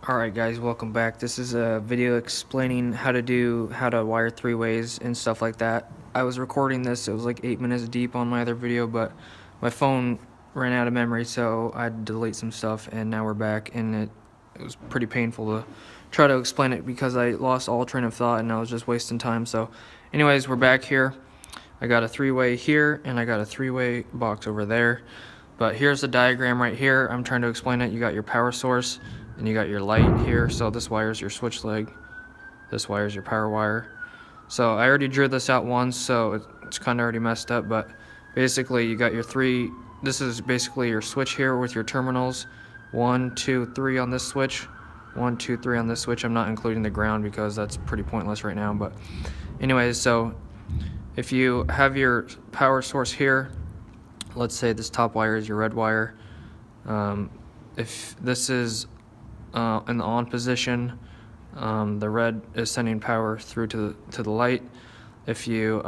Alright guys, welcome back. This is a video explaining how to wire three ways and stuff like that. I was recording this, it was like 8 minutes deep on my other video, but my phone ran out of memory, so I had to delete some stuff, and now we're back, and it was pretty painful to try to explain it because I lost all train of thought and I was just wasting time. So anyways, we're back here. I got a three-way here and I got a three-way box over there. But here's the diagram right here. I'm trying to explain it. You got your power source and you got your light here. So this wire is your switch leg. This wire is your power wire. So I already drew this out once, so it's kind of already messed up. But basically you got your three, this is basically your switch here with your terminals. 1, 2, 3 on this switch. 1, 2, 3 on this switch. I'm not including the ground because that's pretty pointless right now. But anyways, so if you have your power source here, let's say this top wire is your red wire. If this is in the on position, the red is sending power through to the light. If you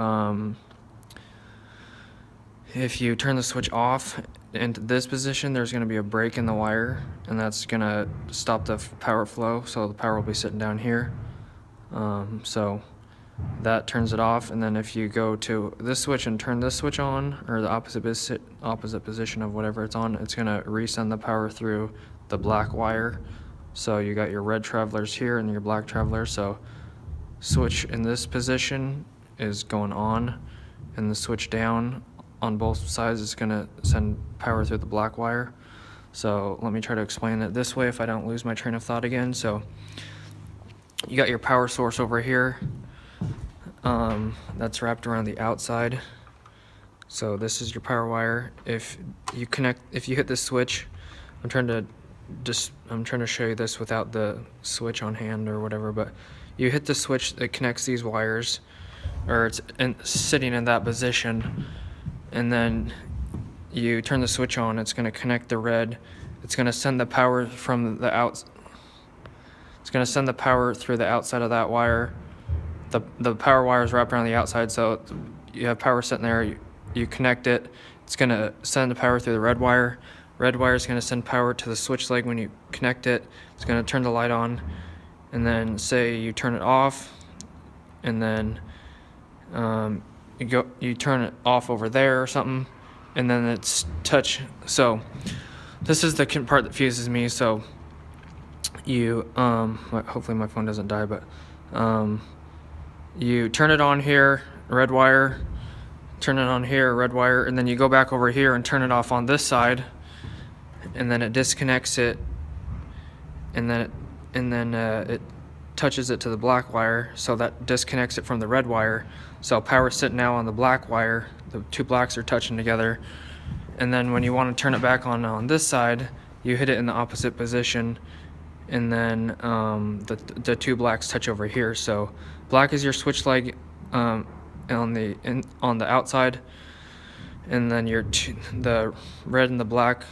turn the switch off into this position, there's going to be a break in the wire, and that's going to stop the power flow, so the power will be sitting down here. So that turns it off, and then if you go to this switch and turn this switch on, or the opposite position of whatever it's on, it's going to resend the power through the black wire. So you got your red travelers here and your black travelers. So switch in this position is going on, and the switch down on both sides is going to send power through the black wire. So let me try to explain it this way if I don't lose my train of thought again. So you got your power source over here. That's wrapped around the outside. So this is your power wire. If you hit this switch, I'm trying to show you this without the switch on hand or whatever, but you hit the switch that connects these wires, or it's sitting in that position, and then you turn the switch on. It's going to connect the red. It's going to send the power from the It's going to send the power through the outside of that wire. The power wire is wrapped around the outside, so you have power sitting there. You connect it. It's going to send the power through the red wire. Red wire is going to send power to the switch leg when you connect it. It's going to turn the light on, and then say you turn it off, and then you turn it off over there or something, and then it's touch. So this is the part that fuses me. So you hopefully my phone doesn't die, but you turn it on here, red wire, turn it on here, red wire, and then you go back over here and turn it off on this side, and then it disconnects it, and then it touches it to the black wire, so that disconnects it from the red wire. So power's sitting now on the black wire, the two blacks are touching together, and then when you want to turn it back on this side, you hit it in the opposite position, and then the two blacks touch over here. So black is your switch leg on the outside, and then the red and the black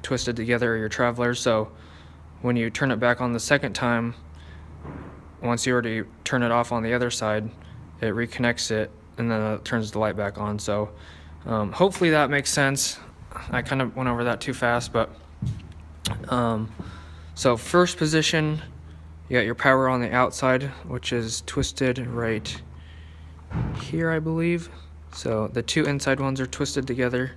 twisted together are your travelers. So when you turn it back on the second time, once you already turn it off on the other side, it reconnects it, and then it turns the light back on. So hopefully that makes sense. I kind of went over that too fast, but so first position, you got your power on the outside, which is twisted right here, I believe. So the two inside ones are twisted together,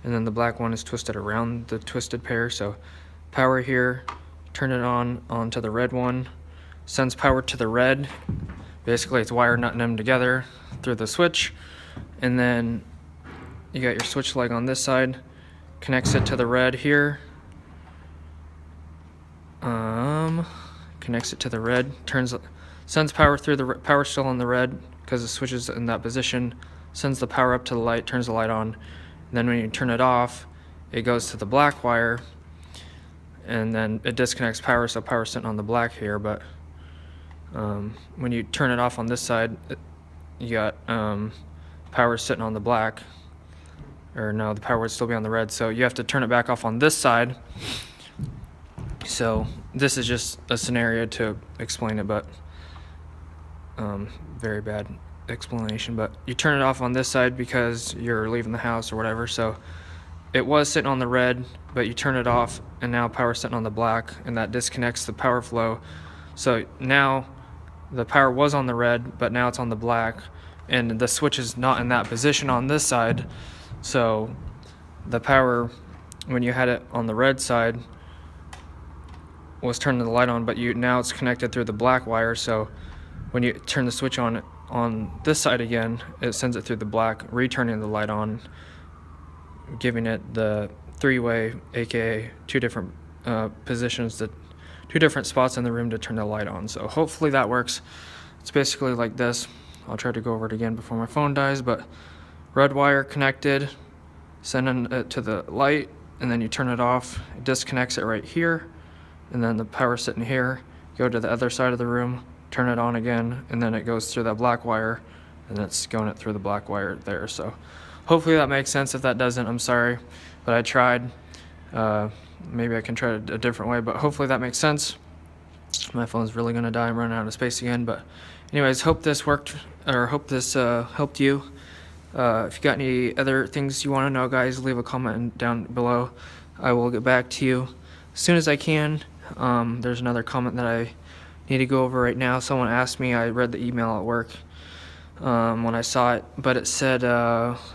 and then the black one is twisted around the twisted pair. So power here, turn it onto the red one, sends power to the red. Basically it's wire nutting them together through the switch, and then you got your switch leg on this side, connects it to the red here, connects it to the red, sends power through the power still on the red because the switch is in that position, sends the power up to the light, turns the light on, and then when you turn it off, it goes to the black wire, and then it disconnects power, so power's sitting on the black here. But when you turn it off on this side, you got power sitting on the black, or no, the power would still be on the red, so you have to turn it back off on this side. So this is just a scenario to explain it, but very bad explanation. But you turn it off on this side because you're leaving the house or whatever, so it was sitting on the red, but you turn it off and now power's sitting on the black, and that disconnects the power flow. So now the power was on the red, but now it's on the black, and the switch is not in that position on this side. So the power, when you had it on the red side, was turning the light on, but now it's connected through the black wire. So when you turn the switch on this side again, it sends it through the black, returning the light on, giving it the three-way, aka two different positions, two different spots in the room to turn the light on. So hopefully that works. It's basically like this. I'll try to go over it again before my phone dies, but red wire connected, sending it to the light, and then you turn it off. It disconnects it right here, and then the power sitting here. Go to the other side of the room, turn it on again, and then it goes through that black wire, and it's going it through the black wire there. So hopefully that makes sense. If that doesn't, I'm sorry, but I tried. Maybe I can try it a different way, but hopefully that makes sense. My phone's really gonna die. I'm running out of space again, but anyways, hope this worked, or hope this helped you. If you got any other things you want to know, guys, leave a comment down below. I will get back to you as soon as I can. There's another comment that I need to go over right now. Someone asked me, I read the email at work when I saw it, but it said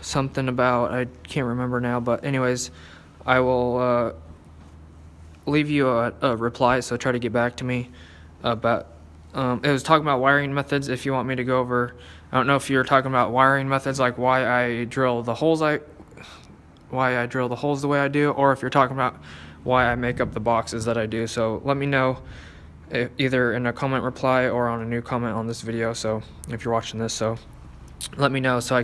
something about, I can't remember now, but anyways, I will leave you a reply, so try to get back to me about it was talking about wiring methods. If you want me to go over, I don't know if you're talking about wiring methods, like why I drill the holes the way I do, or if you're talking about why I make up the boxes that I do. So let me know either in a comment reply or on a new comment on this video. So if you're watching this, so let me know so I